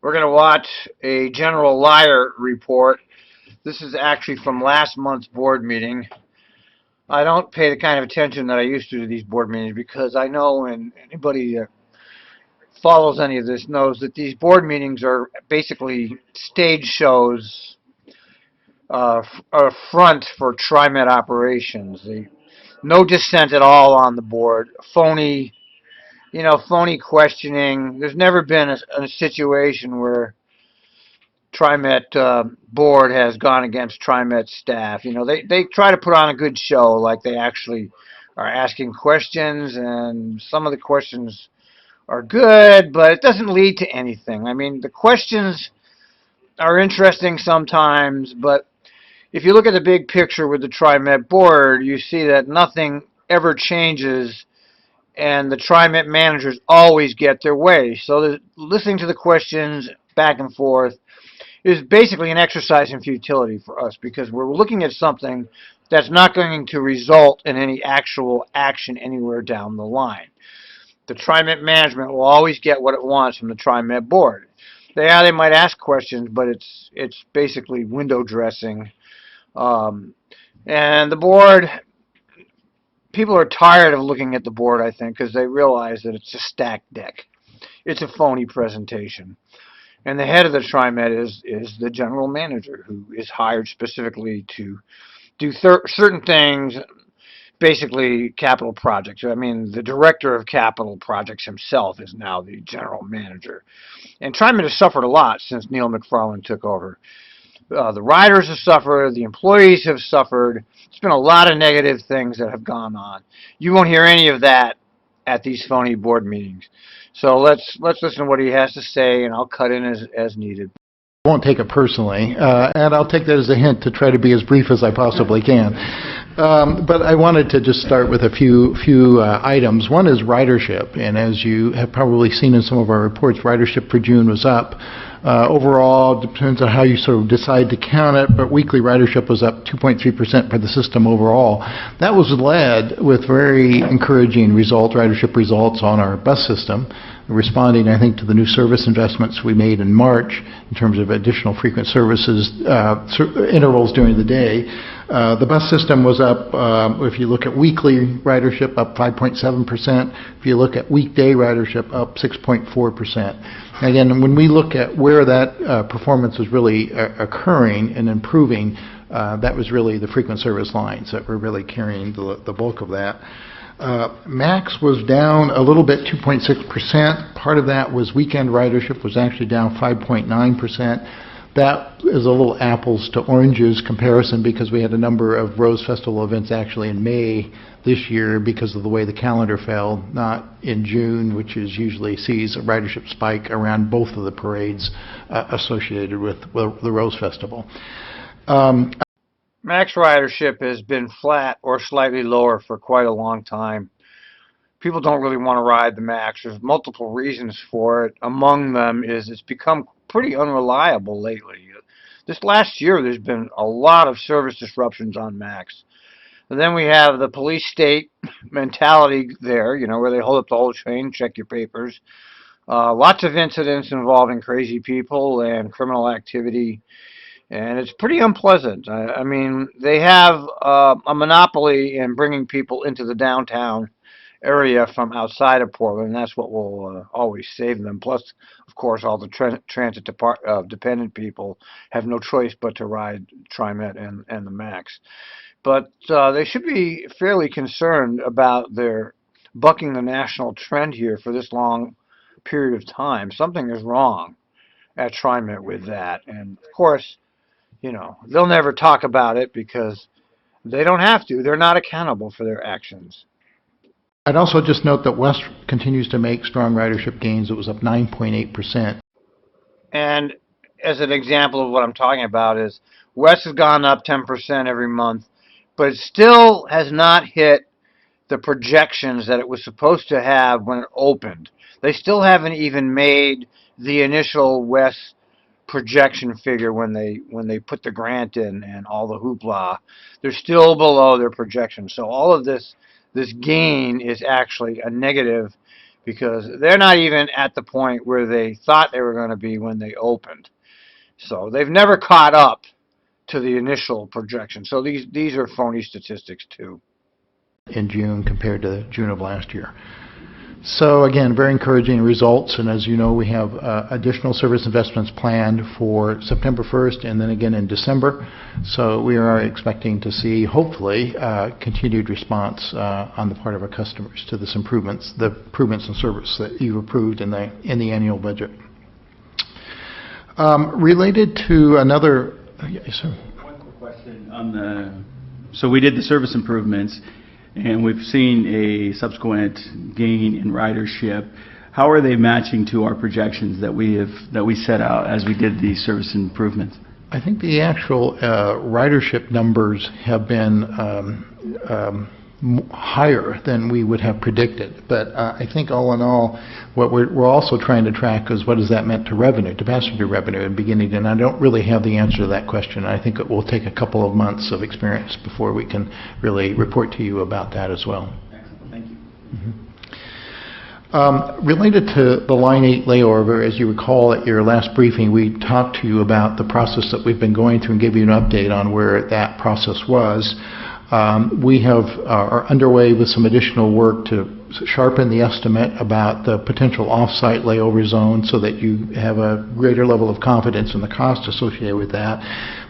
We're going to watch a general liar report. This is actually from last month's board meeting. I don't pay the kind of attention that I used to these board meetings because I know, and anybody that follows any of this knows, that these board meetings are basically stage shows, a front for Trimet operations. No dissent at all on the board. Phony questioning. There's never been a situation where Trimet board has gone against Trimet staff. They try to put on a good show, like they actually are asking questions, and some of the questions are good, but it doesn't lead to anything. I mean, the questions are interesting sometimes, but if you look at the big picture with the Trimet board, you see that nothing ever changes, and the Trimet managers always get their way. So listening to the questions back and forth is basically an exercise in futility for us because we're looking at something that's not going to result in any actual action anywhere down the line. The Trimet management will always get what it wants from the Trimet board. They might ask questions, but it's basically window dressing. Um, and the board, people are tired of looking at the board, I think, because they realize that it's a stacked deck. It's a phony presentation. And the head of the TriMet is the general manager, who is hired specifically to do certain things, basically capital projects. I mean, the director of capital projects himself is now the general manager. And TriMet has suffered a lot since Neil McFarland took over. The riders have suffered, the employees have suffered. There's been a lot of negative things that have gone on. You won't hear any of that at these phony board meetings. So let's listen to what he has to say, and I'll cut in as needed. I won't take it personally, and I'll take that as a hint to try to be as brief as I possibly can. But I wanted to just start with a few items. One is ridership, and as you have probably seen in some of our reports, ridership for June was up. Overall, depends on how you sort of decide to count it, but weekly ridership was up 2.3% for the system overall. That was led with very encouraging ridership results on our bus system, responding, I think, to the new service investments we made in March in terms of additional frequent services, intervals during the day. The bus system was up, if you look at weekly ridership, up 5.7%. If you look at weekday ridership, up 6.4%. Again, when we look at where that performance is really occurring and improving, that was really the frequent service lines that were really carrying the bulk of that. Max was down a little bit, 2.6%. Part of that was weekend ridership was actually down 5.9%. That is a little apples to oranges comparison because we had a number of Rose Festival events actually in May this year because of the way the calendar fell, not in June, which is usually sees a ridership spike around both of the parades associated with the Rose Festival. Max ridership has been flat or slightly lower for quite a long time. People don't really want to ride the Max. There's multiple reasons for it. Among them is it's become pretty unreliable lately. This last year, there's been a lot of service disruptions on Max. And then we have the police state mentality there, where they hold up the whole train, check your papers. Lots of incidents involving crazy people and criminal activity, and it's pretty unpleasant. I mean, they have a monopoly in bringing people into the downtown area from outside of Portland, and that's what will always save them. Plus, of course, all the transit dependent people have no choice but to ride TriMet and the Max. But they should be fairly concerned about their bucking the national trend here for this long period of time. Something is wrong at TriMet with that, and of course, they'll never talk about it because they don't have to. They're not accountable for their actions. I'd also just note that West continues to make strong ridership gains. It was up 9.8%. And as an example of what I'm talking about is West has gone up 10% every month, but it still has not hit the projections that it was supposed to have when it opened. They still haven't even made the initial West projection figure when they put the grant in and all the hoopla. They're still below their projection. So all of this gain is actually a negative because they're not even at the point where they thought they were going to be when they opened. So they've never caught up to the initial projection. So these are phony statistics too. In June compared to June of last year. So again, very encouraging results, and as you know, we have additional service investments planned for September 1st and then again in December. So we are expecting to see, hopefully, continued response on the part of our customers to this improvements, the improvements in service that you've approved in the annual budget. Related to another, yes, sir. One quick question on so we did the service improvements, and we've seen a subsequent gain in ridership. How are they matching to our projections that we set out as we did these service improvements? I think the actual ridership numbers have been higher than we would have predicted. But I think all in all, what we're also trying to track is what has that meant to revenue, to passenger revenue in beginning. And I don't really have the answer to that question. I think it will take a couple of months of experience before we can really report to you about that as well. Excellent. Thank you. Related to the Line 8 layover, as you recall at your last briefing, we talked to you about the process that we've been going through and gave you an update on where that process was. We are underway with some additional work to sharpen the estimate about the potential off-site layover zone so that you have a greater level of confidence in the cost associated with that.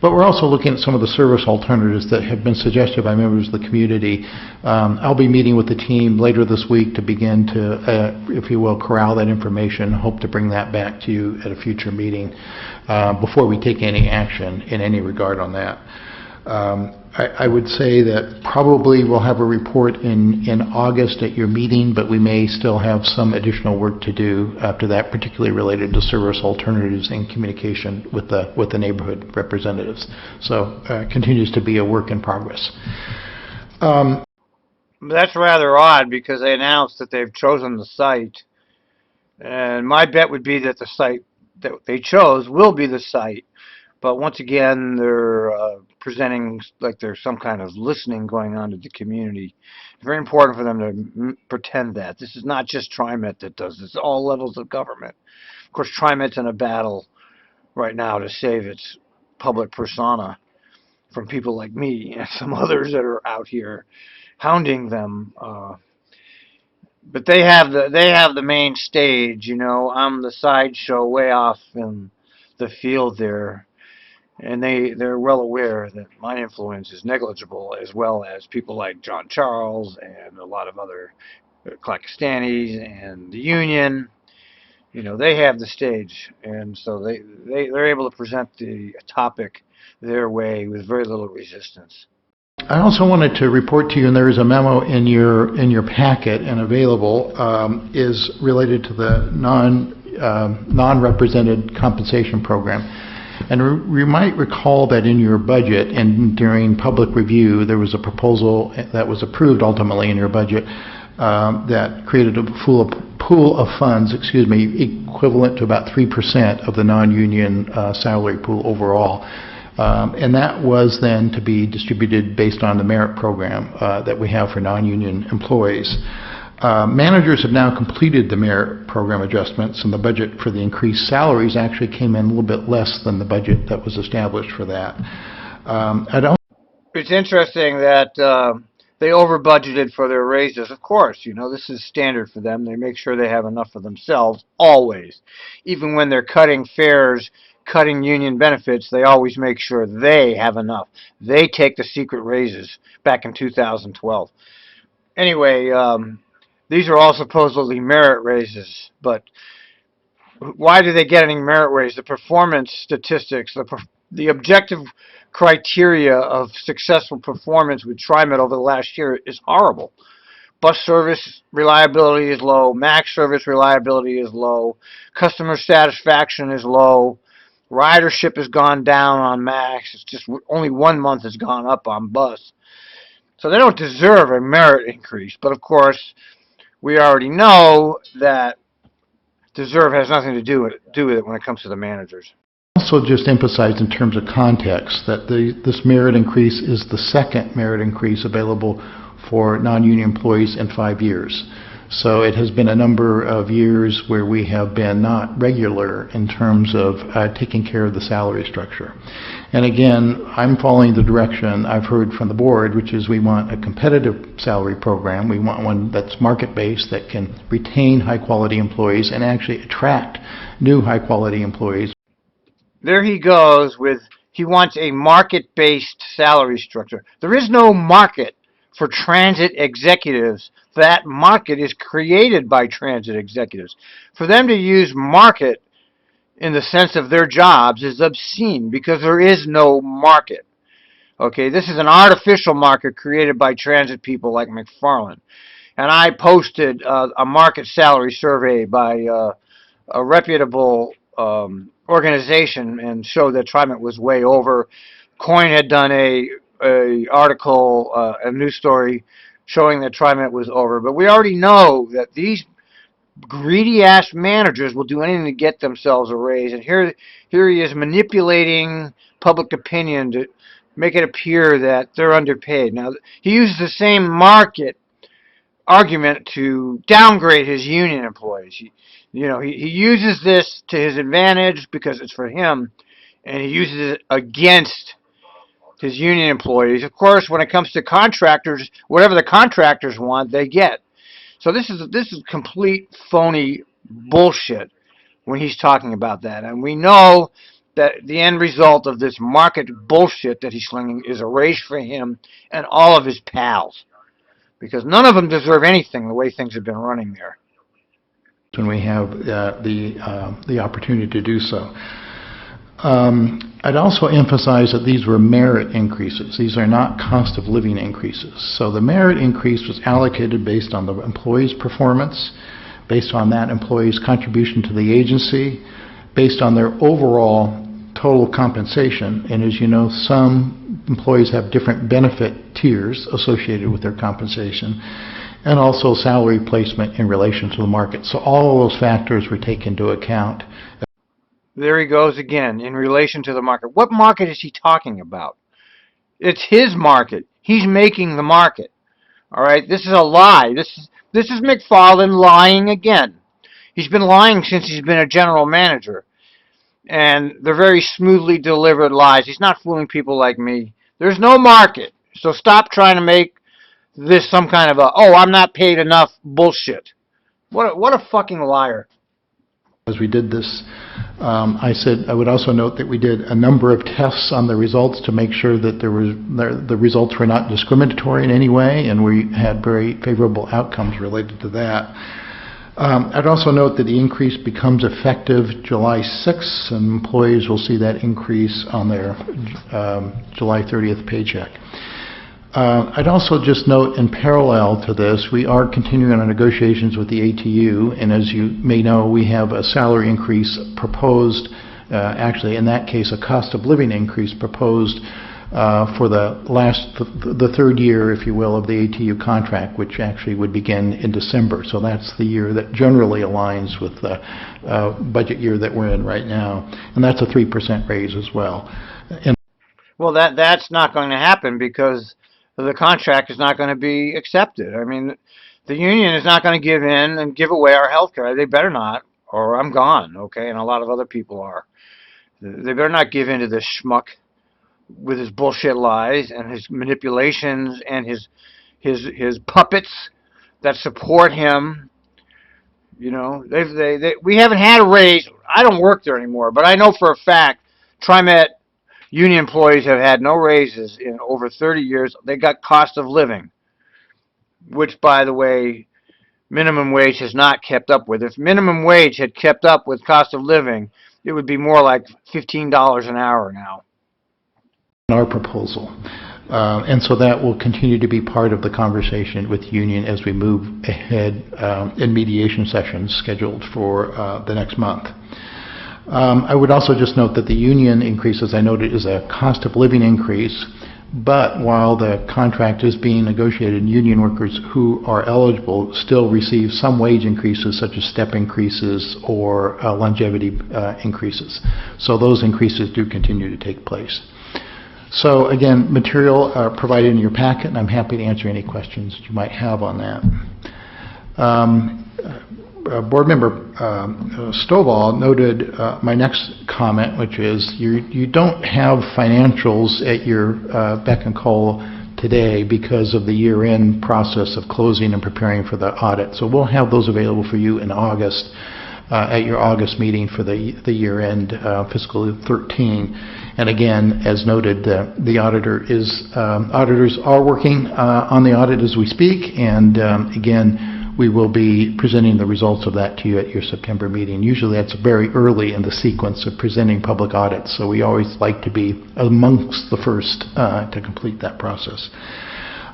But we're also looking at some of the service alternatives that have been suggested by members of the community. I'll be meeting with the team later this week to begin to, if you will, corral that information. Hope to bring that back to you at a future meeting before we take any action in any regard on that. I would say that probably we'll have a report in August at your meeting, but we may still have some additional work to do after that, particularly related to service alternatives and communication with the neighborhood representatives. So continues to be a work in progress. That's rather odd because they announced that they've chosen the site, and my bet would be that the site that they chose will be the site. But once again, they're presenting like there's some kind of listening going on to the community. It's very important for them to pretend that. This is not just Trimet that does this. It's all levels of government. Of course, Trimet's in a battle right now to save its public persona from people like me and some others that are out here hounding them. But they have the main stage, you know. I'm the sideshow way off in the field there. And they're well aware that my influence is negligible, as well as people like John Charles and a lot of other Clackastanis and the Union. You know, they have the stage, and so they're able to present the topic their way with very little resistance. I also wanted to report to you, and there is a memo in your packet and available, is related to the non-represented compensation program. And you might recall that in your budget and during public review, there was a proposal that was approved ultimately in your budget that created a pool of funds, equivalent to about 3% of the non-union salary pool overall. And that was then to be distributed based on the merit program that we have for non-union employees. Managers have now completed the merit program adjustments, and the budget for the increased salaries actually came in a little bit less than the budget that was established for that. It's interesting that they over budgeted for their raises. Of course, you know, this is standard for them. They make sure they have enough for themselves, always. Even when they're cutting fares, cutting union benefits, they always make sure they have enough. They take the secret raises back in 2012. Anyway, these are all supposedly merit raises, but why do they get any merit raise? The performance statistics, the objective criteria of successful performance with Trimet over the last year is horrible. Bus service reliability is low. MAX service reliability is low. Customer satisfaction is low. Ridership has gone down on MAX. It's just only 1 month has gone up on bus. So they don't deserve a merit increase. But of course, we already know that deserve has nothing to do with it when it comes to the managers. Also just emphasize in terms of context that this merit increase is the second merit increase available for non-union employees in 5 years. So it has been a number of years where we have been not regular in terms of taking care of the salary structure. And again, I'm following the direction I've heard from the board, which is we want a competitive salary program. We want one that's market-based, that can retain high-quality employees and actually attract new high-quality employees. There he goes with, he wants a market-based salary structure. There is no market for transit executives. That market is created by transit executives. For them to use market in the sense of their jobs is obscene because there is no market. Okay, this is an artificial market created by transit people like McFarland. And I posted a market salary survey by a reputable organization and showed that Trimet was way over. Coin had done a article, a news story showing that Trimet was over. But we already know that these greedy ass managers will do anything to get themselves a raise. And here he is manipulating public opinion to make it appear that they're underpaid. Now, he uses the same market argument to downgrade his union employees. He uses this to his advantage because it's for him, and he uses it against his union employees. Of course, when it comes to contractors, whatever the contractors want, they get. So this is complete phony bullshit when he's talking about that. And we know that the end result of this market bullshit that he's slinging is a raise for him and all of his pals. Because none of them deserve anything the way things have been running there. When we have the opportunity to do so. I'd also emphasize that these were merit increases. These are not cost of living increases. So the merit increase was allocated based on the employee's performance, based on that employee's contribution to the agency, based on their overall total compensation. And as you know, some employees have different benefit tiers associated with their compensation, and also salary placement in relation to the market. So all of those factors were taken into account. There he goes again, in relation to the market. What market is he talking about? It's his market. He's making the market. All right? This is a lie. This is McFarland lying again. He's been lying since he's been a general manager. And they're very smoothly delivered lies. He's not fooling people like me. There's no market. So stop trying to make this some kind of I'm not paid enough bullshit. What a fucking liar. As we did this, I said I would also note that we did a number of tests on the results to make sure that the results were not discriminatory in any way, and we had very favorable outcomes related to that. I'd also note that the increase becomes effective July 6th, and employees will see that increase on their July 30th paycheck. I'd also just note, in parallel to this, we are continuing our negotiations with the ATU, and as you may know, we have a salary increase proposed, actually in that case a cost of living increase proposed for the third year, if you will, of the ATU contract, which actually would begin in December. So that's the year that generally aligns with the budget year that we're in right now, and that's a 3% raise as well. Well, that's not going to happen because the contract is not going to be accepted. I mean, the union is not going to give in and give away our health care. They better not, or I'm gone, okay? And a lot of other people are. They better not give in to this schmuck with his bullshit lies and his manipulations and his puppets that support him. You know, we haven't had a raise. I don't work there anymore, but I know for a fact Trimet union employees have had no raises in over 30 years. They got cost of living, which, by the way, minimum wage has not kept up with. If minimum wage had kept up with cost of living, it would be more like $15 an hour now. Our proposal. And so that will continue to be part of the conversation with the union as we move ahead in mediation sessions scheduled for the next month. I would also just note that the union increase, as I noted, is a cost of living increase, but while the contract is being negotiated, union workers who are eligible still receive some wage increases, such as step increases or longevity increases. So those increases do continue to take place. So again, material provided in your packet, and I'm happy to answer any questions you might have on that. Board Member Stovall noted my next comment, which is you don't have financials at your beck and call today because of the year-end process of closing and preparing for the audit. So we'll have those available for you in August, at your August meeting for the year-end fiscal 13. And again, as noted, the auditors are working on the audit as we speak, and again, we will be presenting the results of that to you at your September meeting. Usually that's very early in the sequence of presenting public audits, so we always like to be amongst the first to complete that process.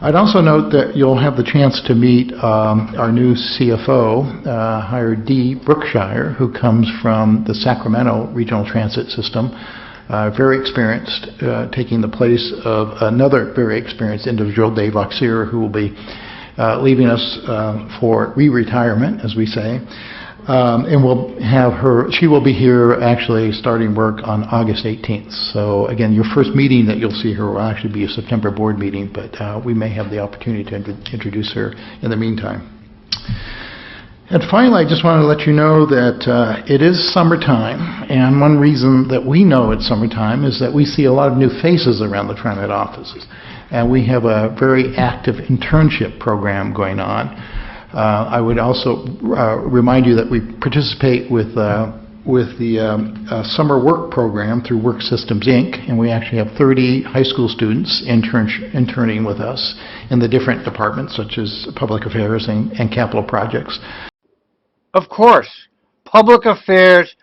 I'd also note that you'll have the chance to meet our new CFO, hired Dee Brookshire, who comes from the Sacramento Regional Transit System. Very experienced, taking the place of another very experienced individual, Dave Oxier, who will be leaving us for re-retirement, as we say. And we'll have her, she will be here actually starting work on August 18th. So again, your first meeting that you'll see her will actually be a September board meeting, but we may have the opportunity to introduce her in the meantime. And finally, I just want to let you know that it is summertime, and one reason that we know it's summertime is that we see a lot of new faces around the Trimet offices. And we have a very active internship program going on. I would also remind you that we participate with the summer work program through Work Systems, Inc., and we actually have 30 high school students interning with us in the different departments, such as public affairs and capital projects. Of course, public affairs,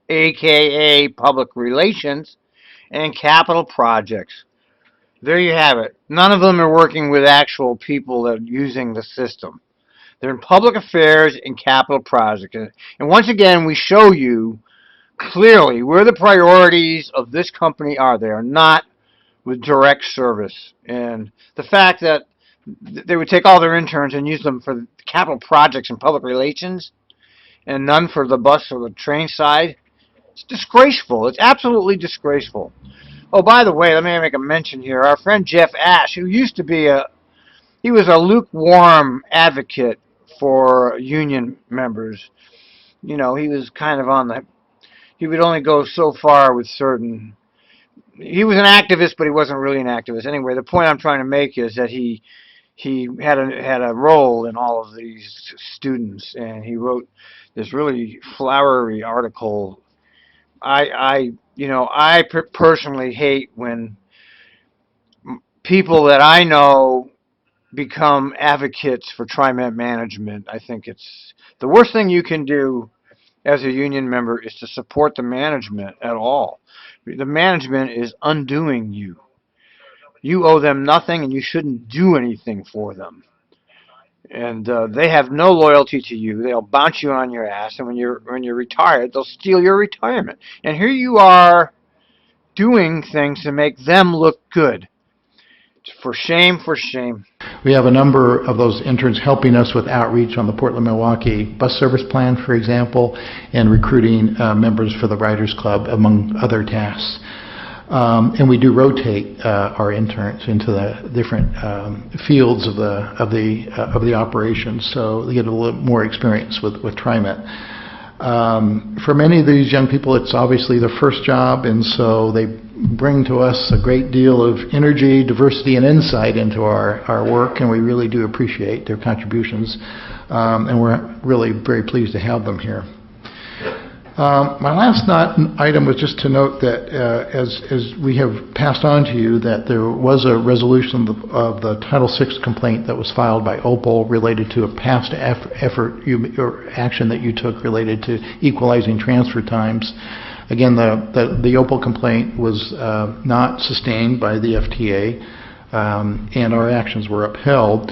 aka public relations, and capital projects. There you have it. None of them are working with actual people that are using the system. They're in public affairs and capital projects. And once again, we show you clearly where the priorities of this company are. They are not with direct service. And the fact that they would take all their interns and use them for capital projects and public relations and none for the bus or the train side, it's disgraceful. It's absolutely disgraceful. Oh, by the way, let me make a mention here. Our friend Jeff Ash, who used to be he was a lukewarm advocate for union members. You know, he was kind of he would only go so far with certain, he was an activist, but he wasn't really an activist. Anyway, the point I'm trying to make is that he had a role in all of these students, and he wrote this really flowery article. I personally hate when people that I know become advocates for Trimet management. I think it's the worst thing you can do as a union member is to support the management at all. The management is undoing you. You owe them nothing, and you shouldn't do anything for them. And they have no loyalty to you. They'll bounce you on your ass, and when you're retired, they'll steal your retirement. And here you are doing things to make them look good. For shame, for shame. We have a number of those interns helping us with outreach on the Portland-Milwaukee bus service plan, for example, and recruiting members for the Riders Club, among other tasks. And we do rotate our interns into the different fields of the operations, so they get a little more experience with Trimet. For many of these young people, it's obviously their first job, and so they bring to us a great deal of energy, diversity, and insight into our work, and we really do appreciate their contributions, and we're really very pleased to have them here. My last item was just to note that as we have passed on to you, that there was a resolution of the Title VI complaint that was filed by Opal related to a past effort or action that you took related to equalizing transfer times. Again, the Opal complaint was not sustained by the FTA, and our actions were upheld.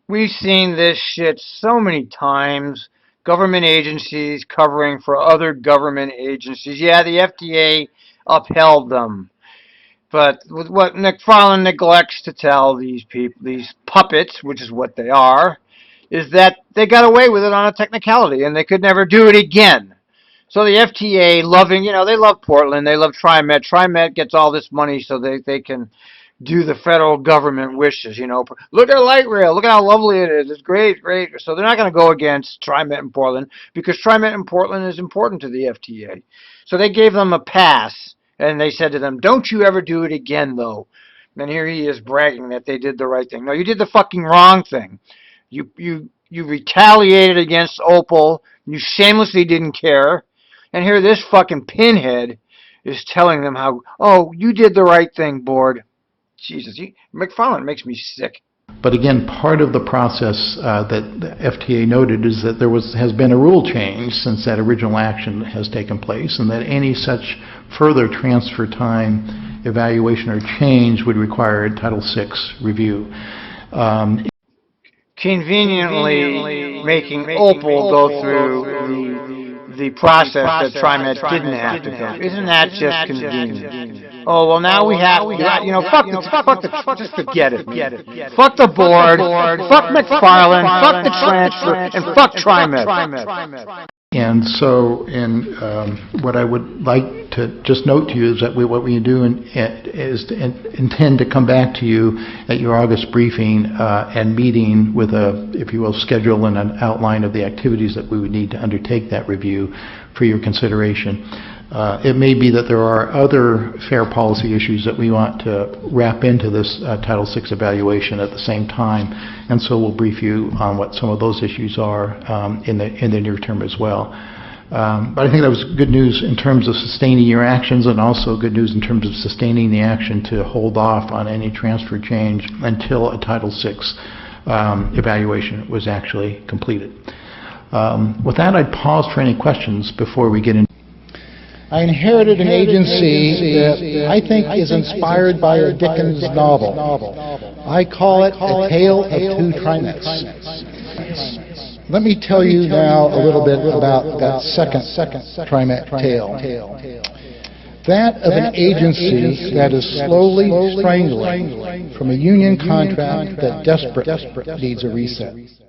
We've seen this shit so many times. Government agencies covering for other government agencies. Yeah, the FDA upheld them. But with what McFarland neglects to tell these people, these puppets, which is what they are, is that they got away with it on a technicality and they could never do it again. So the FTA, they love Portland, they love Trimet. Trimet gets all this money so they can do the federal government wishes. You know, look at light rail. Look at how lovely it is. It's great, great. So they're not going to go against Trimet in Portland because Trimet in Portland is important to the FTA. So they gave them a pass, and they said to them, "Don't you ever do it again, though." And here he is bragging that they did the right thing. No, you did the fucking wrong thing. You retaliated against Opal. You shamelessly didn't care. And here this fucking pinhead is telling them how, oh, you did the right thing, board. Jesus, McFarland makes me sick. But again, part of the process that the FTA noted is that has been a rule change since that original action has taken place, and that any such further transfer time evaluation or change would require a Title VI review. Conveniently making Opal go through the process that Trimet didn't have to go. Isn't that just convenient? Oh, well, now we have, you know, just forget it. Fuck the board, fuck McFarland, fuck the transfer, and fuck Trimet. And so, what I would like to just note to you is that what we do is to intend to come back to you at your August briefing and meeting with a, if you will, schedule and an outline of the activities that we would need to undertake that review for your consideration. It may be that there are other fair policy issues that we want to wrap into this Title VI evaluation at the same time, and so we'll brief you on what some of those issues are in the near term as well. But I think that was good news in terms of sustaining your actions, and also good news in terms of sustaining the action to hold off on any transfer change until a Title VI evaluation was actually completed. With that, I'd pause for any questions before we get into. I inherited an agency that I think is inspired by a Dickens novel. I call it A Tale of Two Trimets. Let me tell you now a little bit about that second Trimet tale. That of an agency that is slowly strangling from a union contract that desperately needs a reset.